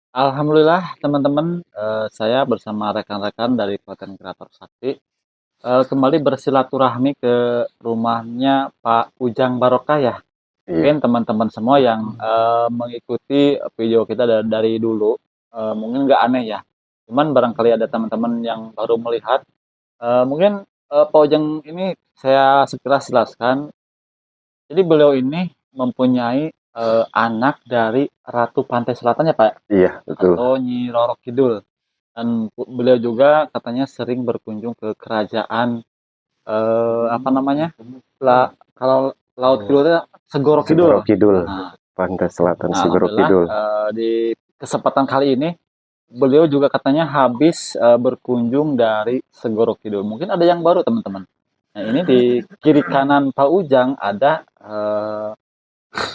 Alhamdulillah teman-teman, saya bersama rekan-rekan dari konten kreator Sakti, kembali bersilaturahmi ke rumahnya Pak Ujang Barokah ya. Iya, Mungkin teman-teman semua yang, mengikuti video kita dari dulu, mungkin nggak aneh ya. Cuman barangkali ada teman-teman yang baru melihat, mungkin, Pak Ujang ini saya sekilas jelaskan. Jadi beliau ini mempunyai, anak dari Ratu Pantai Selatan ya, Pak? iya betul. Atau Nyi Roro Kidul. Dan beliau juga katanya sering berkunjung ke kerajaan, apa namanya, kalau Laut Kidul itu Segoro Segoro Kidul. Kidul, Nah, Pantai Selatan Segoro alhamdulillah, Kidul. di kesempatan kali ini beliau juga katanya habis, berkunjung dari Segoro Kidul. Mungkin ada yang baru teman-teman. Nah, ini di kiri kanan Pak Ujang ada,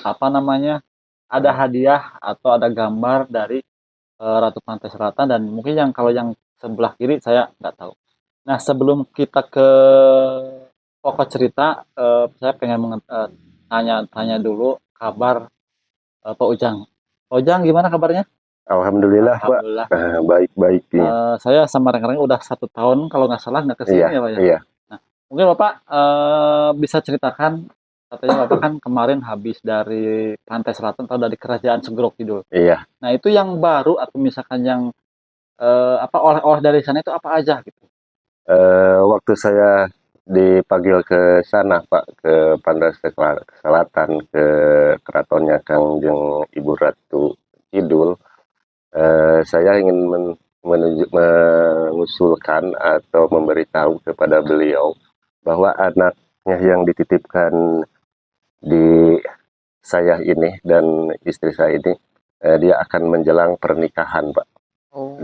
apa namanya, ada hadiah atau ada gambar dari Ratu Pantai Selatan dan mungkin kalau yang sebelah kiri saya nggak tahu. Nah, sebelum kita ke pokok cerita, saya pengen tanya-tanya dulu kabar Pak Ujang. Pak Ujang gimana kabarnya? Alhamdulillah Pak. Alhamdulillah. Baik-baik ya. Saya sama rekan-rekan udah 1 tahun kalau nggak salah nggak Iya, kesini ya Pak ya. iya, Nah, mungkin Bapak bisa ceritakan katanya Bapak kan kemarin habis dari Pantai Selatan atau dari Kerajaan Segoro Kidul. iya. Nah, itu yang baru atau misalkan yang apa oleh-oleh dari sana itu apa aja gitu? Waktu saya dipanggil ke sana Pak, ke Pantai Selatan, ke keratonnya Kangjeng Ibu Ratu Kidul, saya ingin mengusulkan atau memberitahu kepada beliau bahwa anaknya yang dititipkan di saya ini dan istri saya ini, dia akan menjelang pernikahan, Pak. Oh.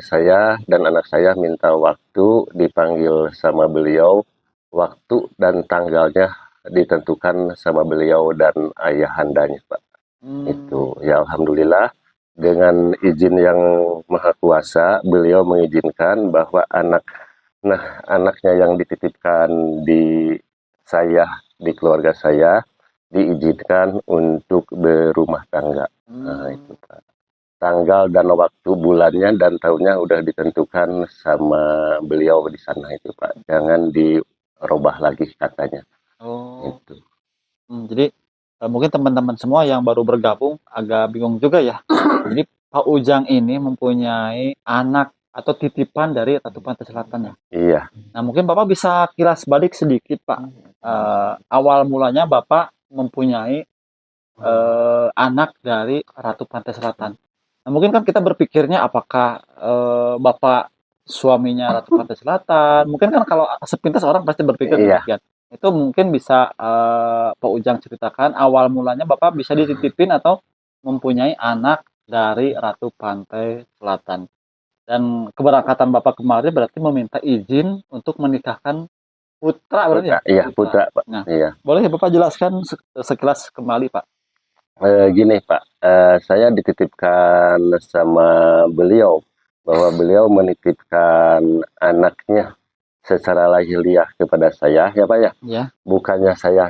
Saya dan anak saya minta waktu dipanggil sama beliau, waktu dan tanggalnya ditentukan sama beliau dan ayahandanya, Pak. Hmm. Itu, ya alhamdulillah dengan izin yang maha kuasa, beliau mengizinkan bahwa anaknya yang dititipkan di saya, di keluarga saya, diizinkan untuk berumah tangga. Nah, Hmm. itu Pak. Tanggal dan waktu bulannya dan tahunnya udah ditentukan sama beliau di sana itu Pak. Jangan dirubah lagi katanya. Oh. Itu. Jadi, mungkin teman-teman semua yang baru bergabung agak bingung juga ya. Jadi Pak Ujang ini mempunyai anak atau titipan dari Ratu Pantai Selatan ya. Iya. Nah, mungkin Bapak bisa kilas balik sedikit, Pak. Awal mulanya Bapak mempunyai anak dari Ratu Pantai Selatan. Nah, mungkin kan kita berpikirnya apakah Bapak suaminya Ratu Pantai Selatan? Mungkin kan kalau sepintas orang pasti berpikir Iya. demikian. Itu mungkin bisa Pak Ujang ceritakan awal mulanya Bapak bisa dititipin atau mempunyai anak dari Ratu Pantai Selatan. Dan keberangkatan Bapak kemarin berarti meminta izin untuk menikahkan putra berarti Putra, ya? iya Putra. putra Pak. Nah, Iya. boleh ya Bapak jelaskan sekilas kembali, Pak? Gini Pak, saya dititipkan sama beliau bahwa beliau menitipkan anaknya secara lahiriah kepada saya, ya Pak ya. Ya, Bukan saya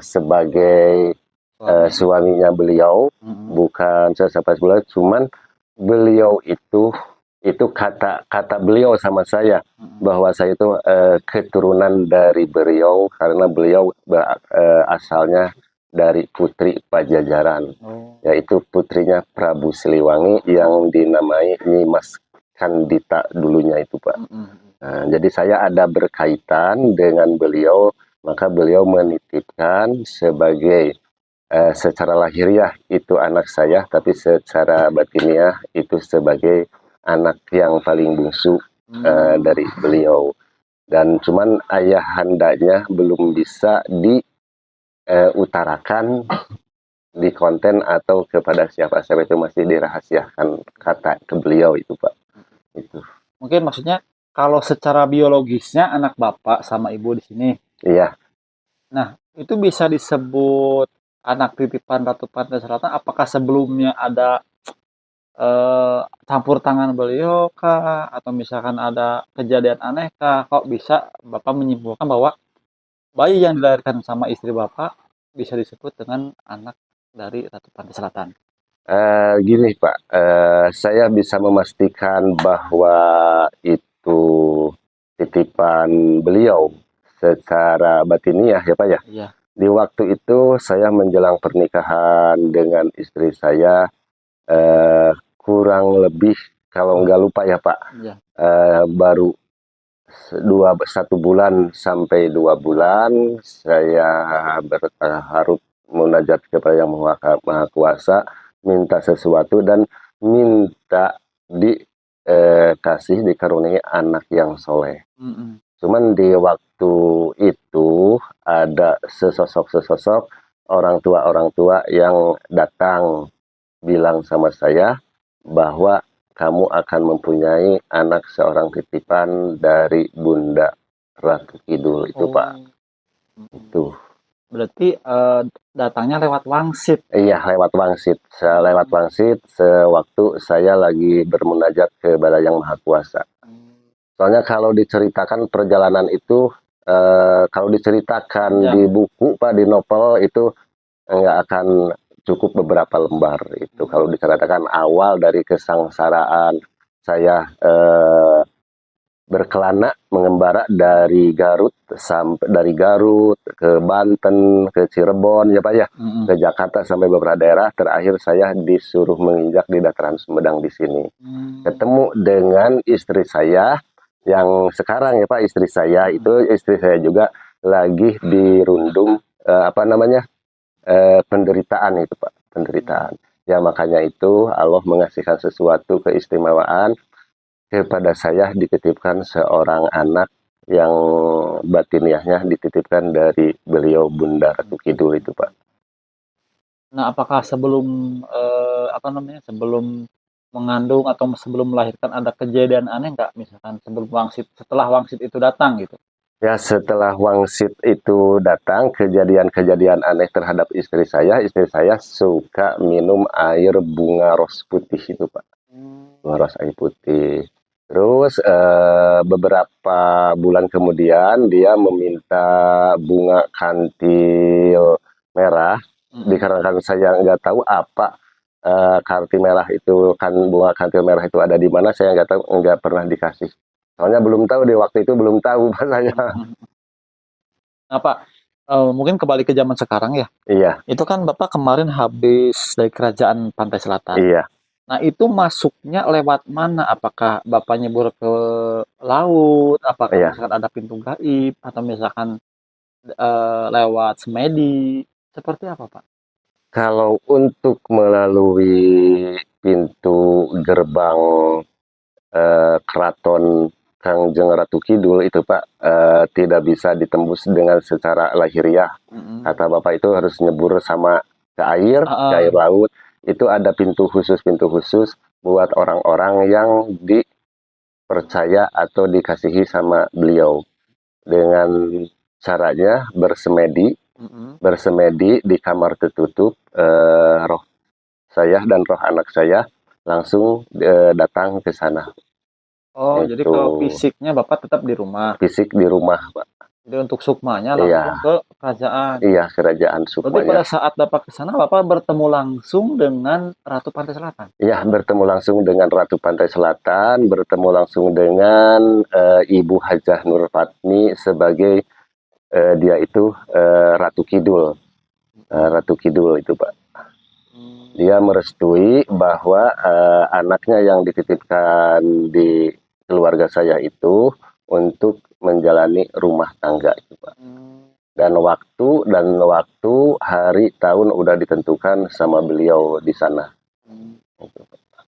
sebagai suami. suaminya beliau, Mm-mm. bukan saya sebagai beliau, cuman beliau itu kata beliau sama saya Mm-mm. bahwa saya itu keturunan dari beliau karena beliau asalnya dari putri Pajajaran, Oh. yaitu putrinya Prabu Siliwangi yang dinamai Nyimas Kandita dulunya itu Pak. Mm-mm. Nah, jadi saya ada berkaitan dengan beliau, maka beliau menitipkan sebagai secara lahiriah itu anak saya, tapi secara batiniah itu sebagai anak yang paling bungsu Hmm. dari beliau. Dan cuman ayahandanya belum bisa diutarakan di konten atau kepada siapa-siapa, itu masih dirahasiakan kata ke beliau itu Pak. Itu. Mungkin maksudnya kalau secara biologisnya anak bapak sama ibu di sini. Iya, Nah, itu bisa disebut anak titipan Ratu Pantai Selatan. Apakah sebelumnya ada campur tangan beliau kah? Atau misalkan ada kejadian aneh kah? Kok bisa Bapak menyimpulkan bahwa bayi yang dilahirkan sama istri Bapak bisa disebut dengan anak dari Ratu Pantai Selatan? Gini Pak, saya bisa memastikan bahwa itu titipan beliau secara batiniah ya Pak ya. Iya. Di waktu itu saya menjelang pernikahan dengan istri saya, kurang lebih kalau nggak lupa ya Pak, Iya. baru 1 bulan sampai 2 bulan saya bertaharap munajat kepada Yang Maha Kuasa, minta sesuatu dan minta dikasih dikaruniai anak yang soleh. Mhm. Cuman di waktu itu ada sesosok orang tua yang datang bilang sama saya bahwa kamu akan mempunyai anak seorang titipan dari Bunda Ratu Kidul itu Pak. Oh. Mhm. Itu. Berarti, datangnya lewat wangsit? Iya lewat wangsit. Lewat wangsit sewaktu saya lagi bermunajat kepada Yang Maha Kuasa. Soalnya kalau diceritakan perjalanan itu, kalau diceritakan di buku Pak, di novel itu nggak akan cukup beberapa lembar itu. Kalau diceritakan awal dari kesengsaraan saya berkelana mengembara dari Garut ke Banten, ke Cirebon ya Pak ya, ke Jakarta sampai beberapa daerah. Terakhir saya disuruh menginjak di dataran Sumedang di sini. Ketemu dengan istri saya yang sekarang ya Pak, istri saya juga lagi dirundung penderitaan itu Pak, penderitaan. Ya makanya itu Allah mengasihkan sesuatu keistimewaan kepada saya, dititipkan seorang anak yang batiniahnya dititipkan dari beliau Bunda Ratu Kidul itu Pak. Nah, apakah sebelum, sebelum mengandung atau sebelum melahirkan ada kejadian aneh nggak? Misalkan setelah wangsit itu datang gitu? Ya setelah wangsit itu datang, kejadian-kejadian aneh terhadap istri saya suka minum air bunga ros putih itu Pak. Bunga ros air putih. Terus beberapa bulan kemudian dia meminta bunga kantil merah. Dikarenakan saya nggak tahu apa kantil merah itu, bunga kantil merah itu ada di mana, saya nggak tahu, nggak pernah dikasih. Soalnya belum tahu di waktu itu, belum tahu Pak saya. Nah Pak, mungkin kembali ke zaman sekarang ya. Iya, Itu kan Bapak kemarin habis dari kerajaan Pantai Selatan. iya. Nah itu masuknya lewat mana? Apakah Bapak nyebur ke laut? Apakah Iya. misalkan ada pintu gaib? Atau misalkan lewat semedi? Seperti apa Pak? Kalau untuk melalui pintu gerbang keraton Kangjeng Ratu Kidul itu Pak, tidak bisa ditembus dengan secara lahiriah. Kata Bapak itu harus nyebur sama ke air laut. Itu ada pintu khusus buat orang-orang yang dipercaya atau dikasihi sama beliau. Dengan caranya bersemedi di kamar tertutup, roh saya dan roh anak saya langsung datang ke sana. Oh, jadi Itu kalau fisiknya Bapak tetap di rumah. fisik di rumah Pak. Jadi untuk sukmanya Iya, langsung ke kerajaan. iya kerajaan Berarti pada Sukmanya. saat Bapak ke sana, Bapak bertemu langsung dengan Ratu Pantai Selatan? Iya, bertemu langsung dengan Ratu Pantai Selatan, bertemu langsung dengan Ibu Hajah Nur Fatmi sebagai dia itu Ratu Kidul. Ratu Kidul itu Pak. Dia merestui bahwa anaknya yang dititipkan di keluarga saya itu untuk menjalani rumah tangga itu Pak. Dan waktu hari tahun udah ditentukan sama beliau di sana.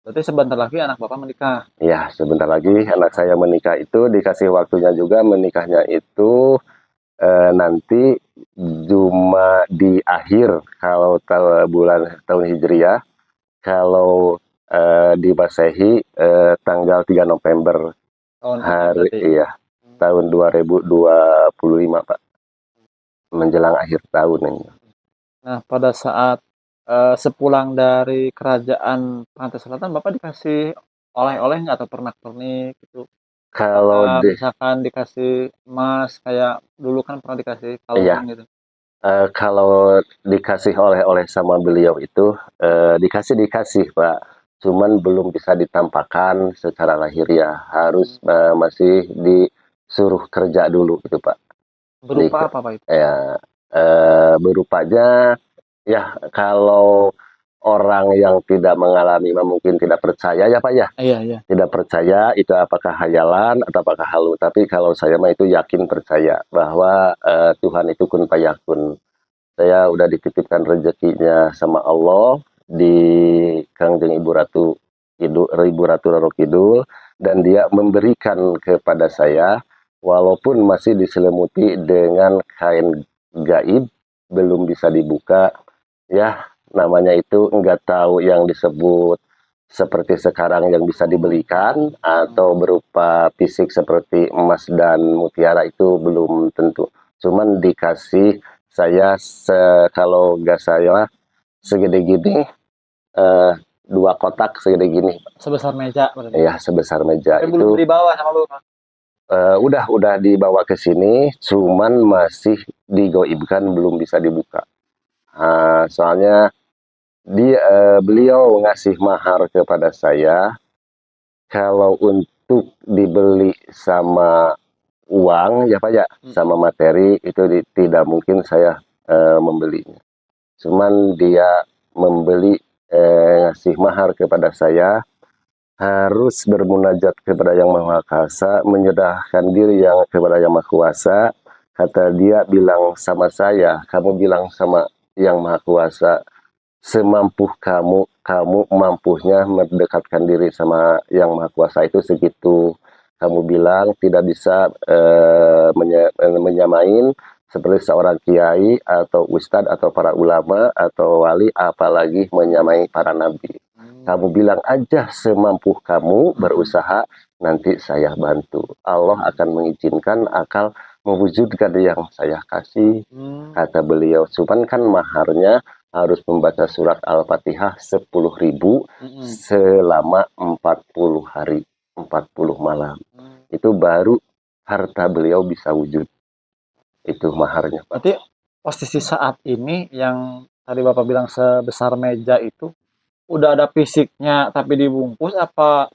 Berarti sebentar lagi anak Bapak menikah? Ya, sebentar lagi anak saya menikah, itu dikasih waktunya juga menikahnya itu nanti cuma di akhir kalau tahun Hijriah, kalau di Masehi tanggal 3 November Tahun ini hari berarti? iya tahun 2025 Pak, menjelang akhir tahun ini. Nah, pada saat sepulang dari kerajaan Pantai Selatan, Bapak dikasih oleh-oleh nggak atau pernak-pernik gitu? Kalau Apakah misalkan dikasih emas kayak dulu kan pernah dikasih iya, kalung gitu? Kalau dikasih oleh-oleh sama beliau itu, dikasih Pak, cuman belum bisa ditampakkan secara lahiriah, harus masih disuruh kerja dulu gitu Pak. Berupa apa Pak itu? Ya, berupanya ya kalau orang yang tidak mengalami mungkin tidak percaya ya Pak ya, Iya, iya. tidak percaya itu apakah hayalan atau apakah halu. Tapi kalau saya mah itu yakin percaya bahwa Tuhan itu kun fayakun. Saya udah dititipkan rezekinya sama Allah di Kangjeng Ibu Ratu Ibu Ratu Roro Kidul, dan dia memberikan kepada saya walaupun masih diselimuti dengan kain gaib, belum bisa dibuka ya, namanya itu enggak tahu yang disebut seperti sekarang yang bisa dibelikan atau berupa fisik seperti emas dan mutiara, itu belum tentu. Cuman dikasih saya kalau nggak saya segede gini, eh, 2 kotak segede gini, Sebesar meja berarti. ya sebesar meja Tapi itu. belum dibawa sama Bapak. Udah dibawa ke sini, cuman masih digoibkan, belum bisa dibuka. Soalnya beliau ngasih mahar kepada saya, kalau untuk dibeli sama uang ya Pak ya, sama materi itu tidak mungkin saya membelinya. Cuman dia membeli, ngasih mahar kepada saya, harus bermunajat kepada Yang Maha Kuasa, menyerahkan diri yang kepada Yang Maha Kuasa. Kata dia bilang sama saya, kamu bilang sama Yang Maha Kuasa, semampu kamu, kamu mampunya mendekatkan diri sama Yang Maha Kuasa itu segitu. Kamu bilang tidak bisa menyamain seperti seorang kiai atau ustadz atau para ulama atau wali, apalagi menyamai para nabi. Kamu bilang aja semampu kamu berusaha, nanti saya bantu. Allah akan mengizinkan akal mewujudkan yang saya kasih, kata beliau. Cuman kan maharnya harus membaca surat Al-Fatihah 10.000 selama 40 hari, 40 malam. Itu baru harta beliau bisa wujud. Itu maharnya, Pak. Berarti posisi saat ini yang tadi Bapak bilang sebesar meja itu udah ada fisiknya tapi dibungkus apa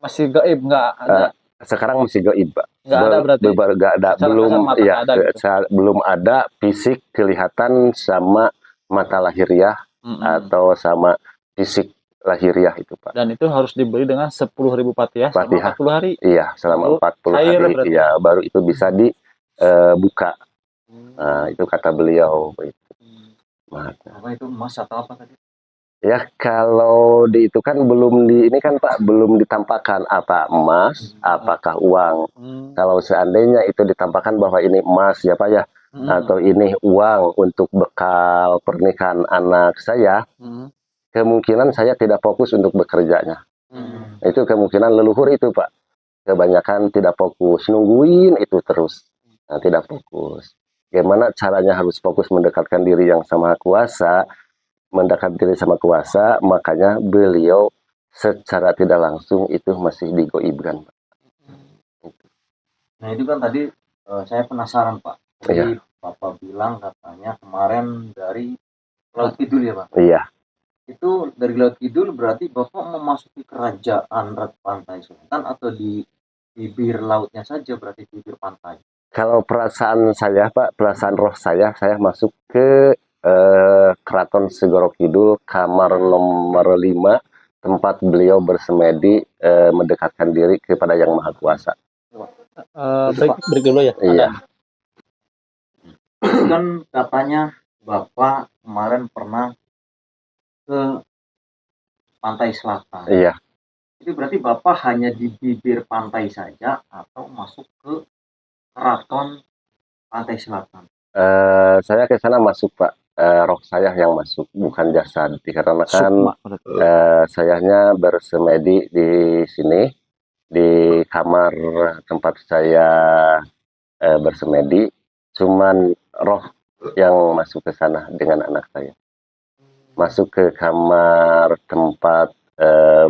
masih gaib, nggak ada? Sekarang masih gaib, Pak. Nggak ada berarti? Nggak ada, Secara belum kasat mata ya, nggak ada gitu? belum ada fisik kelihatan sama mata lahiriah atau sama fisik lahiriah itu, Pak. Dan itu harus dibeli dengan 10.000 Fatihah selama Fatihah. 40 hari. Iya, selama Lalu 40 cair hari, berarti? iya, baru itu bisa dibuka. Nah, itu kata beliau. Apa itu, emas atau apa tadi? Ya kalau itu kan belum ini kan Pak, belum ditampakkan apa emas, apakah uang. Kalau seandainya itu ditampakkan bahwa ini emas ya Pak ya, atau ini uang untuk bekal pernikahan anak saya, kemungkinan saya tidak fokus untuk bekerjanya. Itu kemungkinan leluhur itu Pak. Kebanyakan tidak fokus, nungguin itu terus. Nah, tidak fokus. Gimana caranya harus fokus mendekatkan diri yang sama kuasa, mendekat diri sama kuasa, makanya beliau secara tidak langsung itu masih digoibkan. Nah itu kan tadi saya penasaran Pak. Jadi Iya. Bapak bilang katanya kemarin dari Laut Kidul ya Pak? Iya. Itu dari Laut Kidul berarti Bapak memasuki kerajaan pantai selatan atau di bibir lautnya saja, berarti bibir pantai? Kalau perasaan saya Pak, perasaan roh saya masuk ke Keraton Segoro Kidul, kamar nomor 5, tempat beliau bersemedi, mendekatkan diri kepada Yang Maha Kuasa. Break dulu ya? Iya. Kan katanya Bapak kemarin pernah ke pantai selatan. Iya. Itu berarti Bapak hanya di bibir pantai saja atau masuk ke keraton pantai selatan? Saya ke sana masuk Pak. Roh saya yang masuk, bukan jasad, dikarenakan sayanya bersemedi di sini, di kamar tempat saya bersemedi, cuman roh yang masuk ke sana dengan anak saya, masuk ke kamar tempat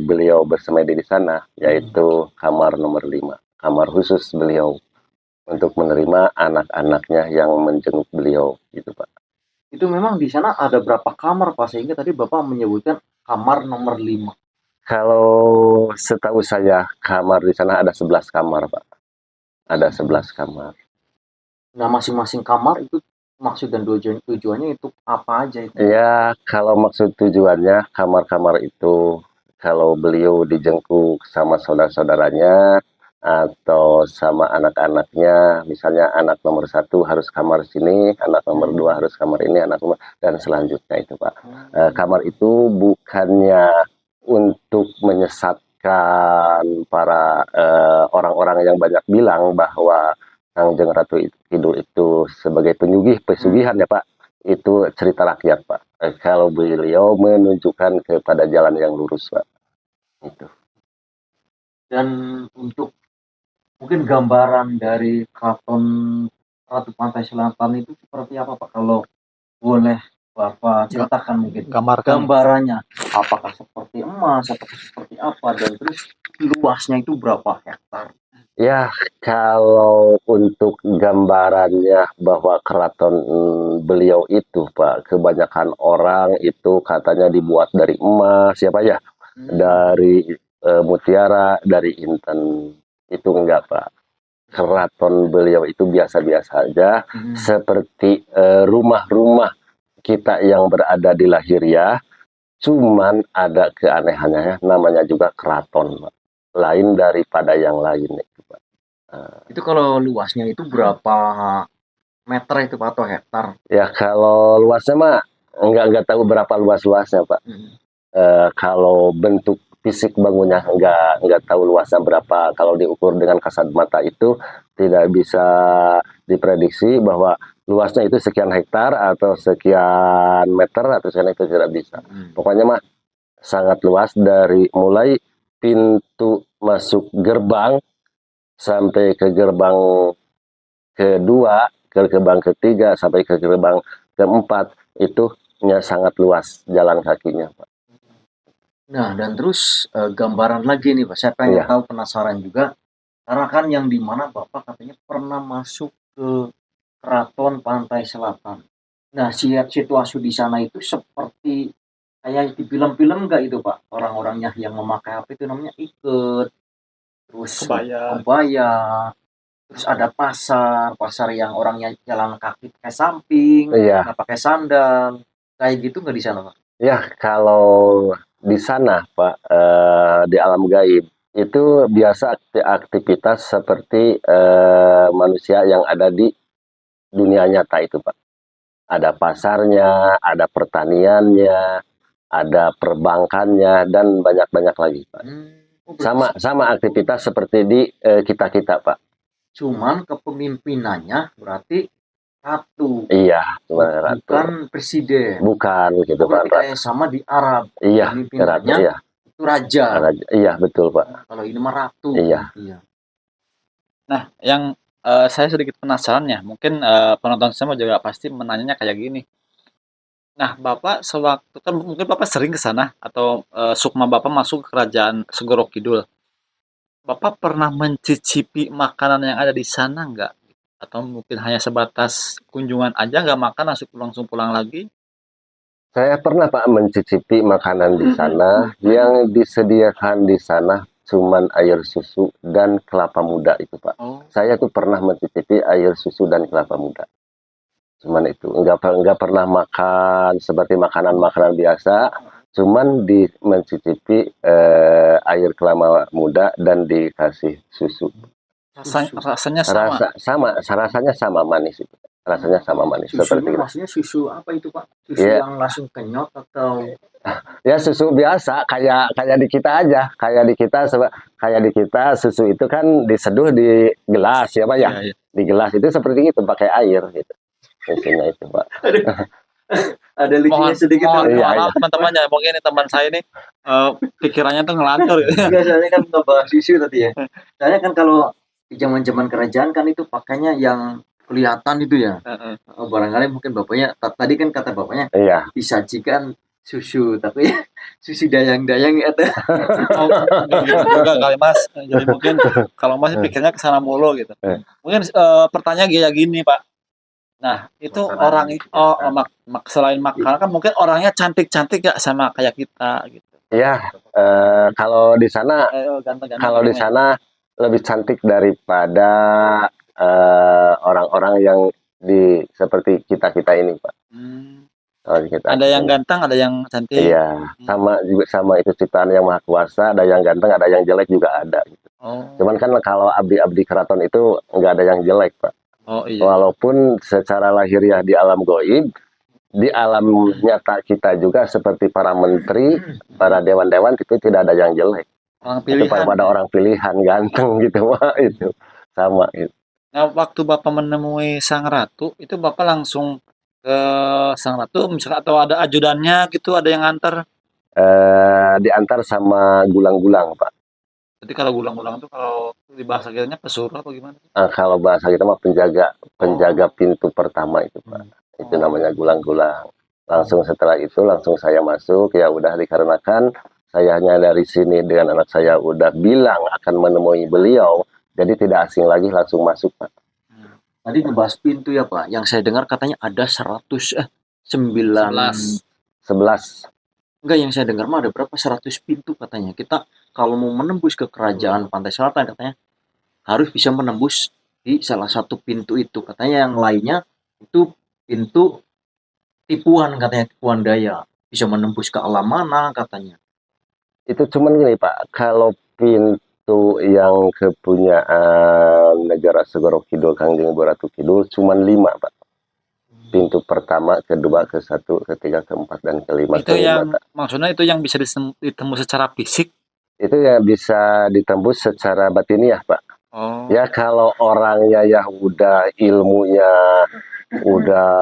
beliau bersemedi di sana, yaitu kamar nomor 5, kamar khusus beliau untuk menerima anak-anaknya yang menjenguk beliau, gitu Pak. Itu memang di sana ada berapa kamar Pak? Sehingga tadi Bapak menyebutkan kamar nomor 5. Kalau setahu saya kamar di sana ada 11 kamar, Pak. Ada 11 kamar. Nah, masing-masing kamar itu maksud dan tujuannya itu apa aja itu? Ya, kalau maksud tujuannya kamar-kamar itu kalau beliau dijenguk sama saudara-saudaranya atau sama anak-anaknya, misalnya anak nomor 1 harus kamar sini, anak nomor 2 harus kamar ini, anak nomor dan selanjutnya itu, Pak. Kamar itu bukannya untuk menyesatkan para orang-orang yang banyak bilang bahwa Kangjeng Ratu Kidul itu sebagai pesugihan ya, Pak. Itu cerita rakyat, Pak. Kalau beliau menunjukkan kepada jalan yang lurus, Pak. Itu. Dan untuk mungkin gambaran dari Keraton Ratu Pantai Selatan itu seperti apa Pak? Kalau boleh Bapak ceritakan mungkin Gambarkan. gambarannya. Apakah seperti emas, apakah seperti apa, dan terus luasnya itu berapa hektar? Ya, kalau untuk gambarannya bahwa keraton beliau itu, Pak, kebanyakan orang itu katanya dibuat dari emas, siapa ya? Dari mutiara, dari inten. Itu enggak, Pak. Keraton beliau itu biasa-biasa aja, seperti rumah-rumah kita yang berada di Lahiriah, cuman ada keanehannya, namanya juga keraton, Pak. Lain daripada yang lain itu, Pak. Itu kalau luasnya itu berapa meter itu Pak atau hektar? Ya kalau luasnya mah nggak tahu berapa luasnya, Pak. Kalau bentuk fisik bangunnya nggak tahu luasnya berapa. Kalau diukur dengan kasat mata itu tidak bisa diprediksi bahwa luasnya itu sekian hektar atau sekian meter atau sekian itu tidak bisa. Pokoknya mah sangat luas dari mulai pintu masuk gerbang sampai ke gerbang kedua, ke gerbang ketiga sampai ke gerbang keempat itu sangat luas jalan kakinya, Pak. Nah, dan terus gambaran lagi nih Pak, saya pengen Iya. tahu, penasaran juga, karena kan yang dimana Bapak katanya pernah masuk ke Keraton Pantai Selatan. Nah, situasi di sana itu seperti kayak di film-film nggak itu Pak? Orang-orangnya yang memakai apa itu namanya iket, terus kebaya, terus ada pasar yang orangnya jalan kaki pakai samping, Iya. nggak pakai sandal, kayak gitu nggak di sana Pak? Ya, kalau di sana, Pak, di alam gaib itu biasa aktivitas seperti manusia yang ada di dunia nyata itu, Pak. Ada pasarnya, ada pertaniannya, ada perbankannya dan banyak-banyak lagi, Pak. Sama aktivitas seperti di kita-kita, Pak. Cuman kepemimpinannya berarti ratu. Iya, cuma ratu. Bukan presiden. Bukan gitu, Pak. Berarti kayak sama di Arab. Iya, Pemimpinannya iya. itu raja. Iya, betul, Pak. Kalau ini mah ratu. Iya. Nah, yang saya sedikit penasaran ya, mungkin penonton semua juga pasti menanyanya kayak gini. Nah, Bapak sewaktu kan mungkin Bapak sering ke sana atau sukma Bapak masuk ke kerajaan Segoro Kidul. Bapak pernah mencicipi makanan yang ada di sana nggak? Atau mungkin hanya sebatas kunjungan aja nggak makan langsung pulang lagi? Saya pernah, Pak, mencicipi makanan di sana. Yang disediakan di sana cuman air susu dan kelapa muda itu, Pak. Saya tuh pernah mencicipi air susu dan kelapa muda. Cuman itu, nggak pernah makan seperti makanan-makanan biasa. Cuman mencicipi air kelapa muda dan dikasih susu. Rasanya sama. Rasanya sama manis itu. Rasanya sama manis. Susunya seperti itu. maksudnya susu apa itu Pak? Susu yang langsung kenyot atau? Ya susu biasa kayak di kita aja, kayak di kita susu itu kan diseduh di gelas ya Pak ya. Iya. Di gelas itu seperti itu pakai air gitu. Susunya itu Pak. Ada lucunya sedikit. Maaf teman-teman ya, mungkin teman saya ini pikirannya tuh ngelantur. Biasanya kan nggak bahas susu tadi ya. Soalnya kan kalau zaman-zaman kerajaan kan itu pakainya yang kelihatan itu ya. Barangkali mungkin bapaknya tadi kan kata bapaknya disajikan susu, tapi susu dayang-dayang ada. Juga kali Mas. Jadi mungkin kalau Mas pikirnya ke sana mulu gitu. Mungkin pertanyaan kayak gini Pak. Nah, itu Makanan orang gitu ya, oh, kan. selain makanan kan mungkin orangnya cantik-cantik gak sama kayak kita gitu. Ya, kalau di sana Ganteng-ganteng kalau gitu di ya. sana lebih cantik daripada orang-orang yang seperti kita-kita ini, Pak. Hmm, Kalau kita ada yang ini. ganteng, ada yang cantik. Iya, Hmm. sama juga sama itu ciptaan yang maha kuasa, ada yang ganteng, ada yang jelek juga ada. Oh, Cuman kan kalau abdi-abdi keraton itu nggak ada yang jelek, Pak. oh iya. Walaupun secara lahiriah di alam goib, di alam nyata kita juga seperti para menteri, para dewan-dewan itu tidak ada yang jelek. Orang Itu pilihan. pada orang pilihan ganteng gitu, Pak. Itu sama gitu. Nah, waktu Bapak menemui Sang Ratu, itu Bapak langsung ke Sang Ratu, misalnya atau ada ajudannya gitu, ada yang nganter. Diantar sama gulang-gulang, Pak. Jadi kalau gulang-gulang itu kalau di bahasa kitanya pesuruh apa gimana? Kalau bahasa kita mah penjaga pintu pertama itu, Pak. Itu Oh, namanya gulang-gulang. Langsung setelah itu langsung saya masuk, ya udah dikarenakan saya hanya dari sini dengan anak saya udah bilang akan menemui beliau, jadi tidak asing lagi langsung masuk, Pak. Tadi ngebahas pintu ya Pak. Yang saya dengar katanya ada 9 11. 11. enggak, yang saya dengar mah ada berapa 100 pintu katanya. Kita kalau mau menembus ke kerajaan Pantai Selatan katanya harus bisa menembus di salah satu pintu itu. Katanya yang lainnya itu pintu tipuan, katanya tipuan daya. Bisa menembus ke alam mana katanya. Itu cuman gini, Pak, kalau pintu yang kepunyaan negara Segoro Kidul Kangjeng Ratu Kidul cuman 5, Pak. Pintu pertama, kedua, ke satu, ketiga, keempat, dan kelima. Itu yang maksudnya itu yang bisa ditembus secara fisik. Itu ya bisa ditembus secara batiniah, Pak. Oh, Ya kalau orangnya ya udah ilmunya udah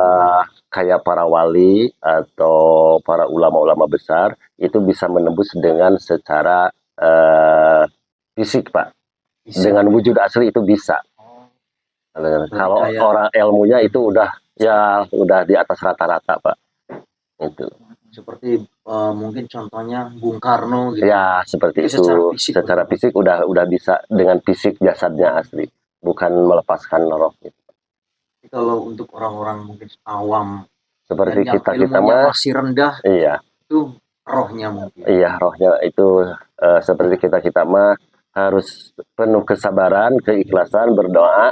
kayak para wali atau para ulama-ulama besar, itu bisa menembus dengan secara fisik, Pak. Bisa. Dengan wujud asli itu bisa. Kalau kayak- orang ilmunya itu udah di atas rata-rata, Pak. Itu. Seperti mungkin contohnya Bung Karno gitu. Ya, seperti Itu itu. fisik, Secara fisik udah bisa dengan fisik jasadnya asli, bukan melepaskan roh gitu. Tapi kalau untuk orang-orang mungkin awam Seperti yang kita ilmunya mah, masih rendah, iya, itu rohnya mungkin. iya rohnya itu seperti kita mah harus penuh kesabaran, keikhlasan, berdoa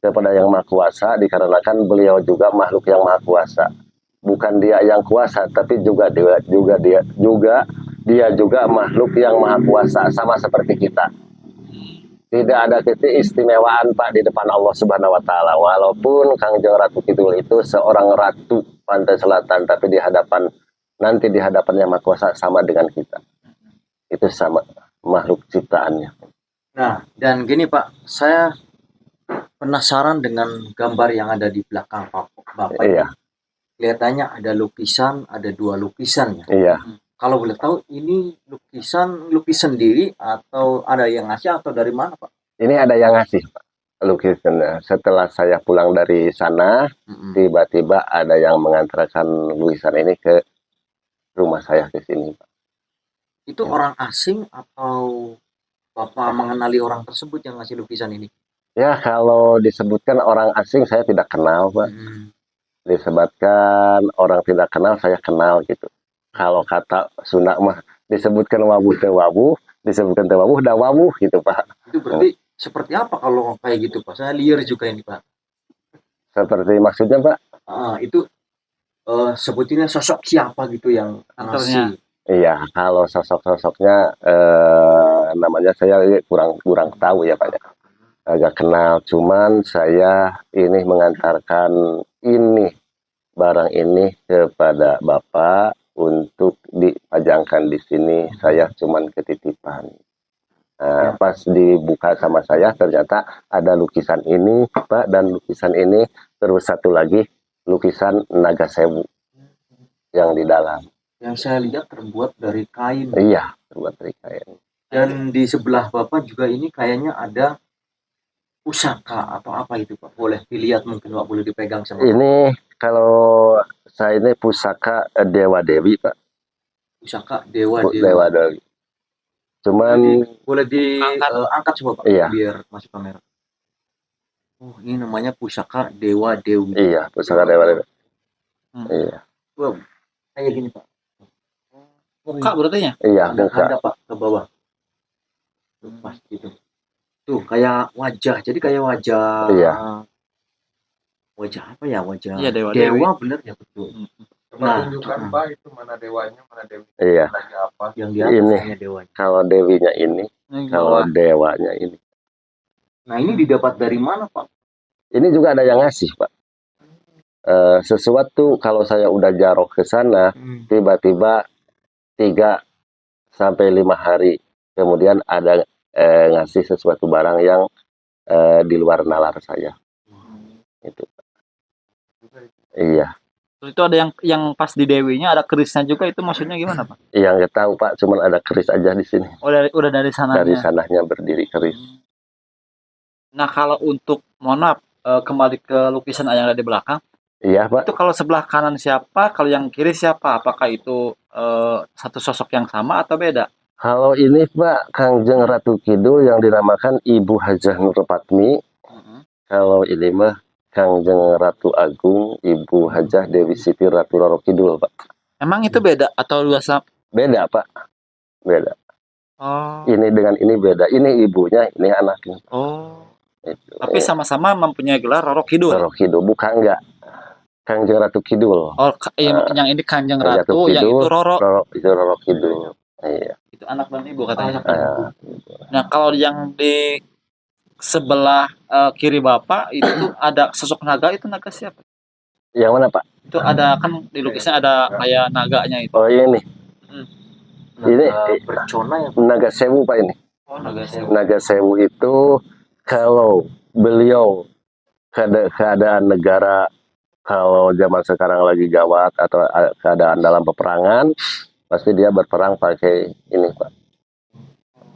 kepada Yang Maha Kuasa dikarenakan beliau juga makhluk yang Maha Kuasa. Bukan dia yang kuasa, tapi dia juga makhluk yang Maha Kuasa, sama seperti kita. Tidak ada keistimewaan, Pak, di depan Allah Subhanahu wa taala. Walaupun Kangjeng Ratu Kidul itu seorang ratu Pantai Selatan, tapi nanti di hadapan Yang Maha Kuasa sama dengan kita. Itu sama makhluk ciptaannya. Nah, dan gini Pak, saya penasaran dengan gambar yang ada di belakang Bapak ini. Iya, Kelihatannya ada lukisan, ada 2 lukisan ya. iya. Kalau boleh tahu ini lukis sendiri atau ada yang ngasih atau dari mana Pak? Ini ada yang ngasih, Pak, lukisannya. Setelah saya pulang dari sana, tiba-tiba ada yang mengantarkan lukisan ini ke rumah saya ke sini, Pak. Itu orang asing atau Bapak mengenali orang tersebut yang ngasih lukisan ini? Ya, kalau disebutkan orang asing saya tidak kenal, Pak. Disebutkan orang tidak kenal saya kenal gitu. Kalau kata Sunda mah disebutkan wabuh teu wabuh, disebutkan teu wabuh da wabuh gitu, Pak. Itu berarti seperti apa kalau kayak gitu Pak? Saya liar juga ini Pak. Seperti maksudnya, Pak? Itu sebetulnya sosok siapa gitu yang ngasih? Iya, kalau sosok-sosoknya namanya saya kurang tahu ya, Pak ya. Agak kenal, cuman saya ini mengantarkan barang ini kepada Bapak untuk dipajangkan di sini. Saya cuman ketitipan. Pas dibuka sama saya ternyata ada lukisan ini, Pak, dan lukisan ini, terus satu lagi lukisan naga sewu yang di dalam. Yang saya lihat terbuat dari kain. Iya, terbuat dari kain. Dan di sebelah Bapak juga ini kayaknya ada pusaka atau apa itu Pak? Boleh dilihat mungkin Pak, boleh dipegang sama Ini kalau saya ini pusaka Dewa Dewi, Pak. pusaka Dewa Dewa Dewi. Cuman boleh diangkat coba Pak, iya, biar masuk kamera. Oh, ini namanya pusaka Dewa Dewi. Iya, pusaka Dewa Dewi. Hmm. Iya, Wah, kayak gini Pak. Muka berarti ya? iya, Ada muka. Pak ke bawah. Tuh, pas gitu. Tuh kayak wajah. Jadi kayak wajah. Iya. Wajah apa ya? Wajah Iya, Dewa Dewa bener ya betul. Hmm. Coba Nah, tunjukkan Pak itu mana dewanya, mana dewi. Iya. Lagi apa? Yang di atas Ini. hanya dewanya. Kalau dewinya ini, Ini kalau bawah. dewanya ini. Nah, ini didapat dari mana, Pak? Ini juga ada yang ngasih, Pak. Sesuatu kalau saya udah jaroh ke sana, tiba-tiba 3 sampai 5 hari kemudian ada ngasih sesuatu barang yang di luar nalar saya. Itu. Iya. Terus itu ada yang pas di dewinya ada kerisnya juga, itu maksudnya gimana, Pak? Yang nggak tahu Pak, cuman ada keris aja di sini. Oh, udah dari sananya. Dari sananya berdiri keris. Nah, kalau untuk mohon maaf, kembali ke lukisan yang ada di belakang, Iya Pak. itu kalau sebelah kanan siapa, kalau yang kiri siapa? Apakah itu satu sosok yang sama atau beda? Kalau ini Pak, Kangjeng Ratu Kidul yang dinamakan Ibu Hajah Nurpatmi. Kalau ini mah Kangjeng Ratu Agung Ibu Hajah Dewi Siti Ratu Roro Kidul Pak. Emang itu beda atau dua sama? Beda Pak. Beda. Oh. Ini dengan ini beda. Ini ibunya, ini anaknya. Oh. Itu. Tapi sama-sama mempunyai gelar Roro Kidul. Roro Kidul bukan enggak. Kangjeng Ratu Kidul. Oh, yang ini Kanjeng Ratu Ratu, yang Kidul, itu Roro. Itu Roro Kidul. Iya. Itu anak dan ibu katanya. Iya. Nah, kalau yang di sebelah kiri Bapak itu ada sosok naga, itu naga siapa? Yang mana Pak? Itu ada kan di lukisnya ada kayak naganya itu. Oh ini. Ini bercona ya. Naga Sewu Pak ini. Oh, naga sewu. Naga Sewu itu kalau beliau keadaan negara kalau zaman sekarang lagi gawat atau keadaan dalam peperangan, pasti dia berperang pakai ini Pak.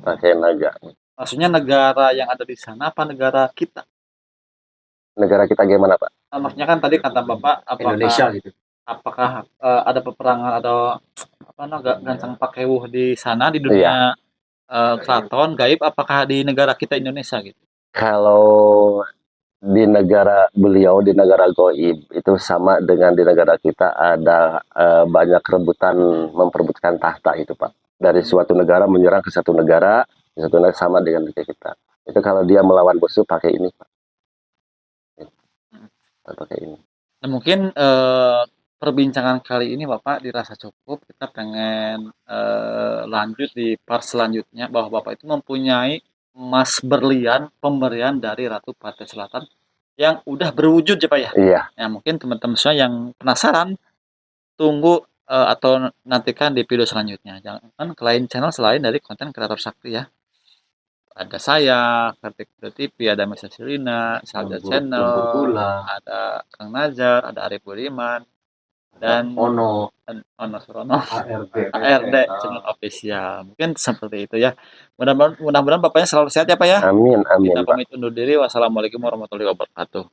Pakai naga. Maksudnya negara yang ada di sana apa negara kita? Negara kita gimana Pak? Maksudnya kan tadi kata Bapak apakah Indonesia gitu. apakah ada peperangan atau apa naga gansang pakewuh di sana di dunia keraton gaib, apakah di negara kita Indonesia gitu? Kalau di negara beliau, di negara goib itu sama dengan di negara kita, ada banyak rebutan memperebutkan tahta itu Pak. Dari suatu negara menyerang ke satu negara sama dengan kita. Itu kalau dia melawan musuh pakai ini Pak. Pakai ini. Nah, mungkin perbincangan kali ini Bapak dirasa cukup. Kita pengen lanjut di part selanjutnya, bahwa Bapak itu mempunyai emas berlian pemberian dari Ratu Pantai Selatan yang udah berwujud ya Pak ya. Iya. Ya mungkin teman-teman semua yang penasaran, tunggu atau nantikan di video selanjutnya. Jangan ke lain channel selain dari konten kreator sakti ya. Ada saya, Kartik TV, ada Mesa Sirina, Salja Channel, ada Kang Nazar, ada Arif Budiman, dan Ono Surono, ARD channel official. Mungkin seperti itu ya. Mudah-mudahan Bapaknya selalu sehat ya Pak ya. Amin, amin Kita Pak. pamit undur diri. Wassalamualaikum warahmatullahi wabarakatuh.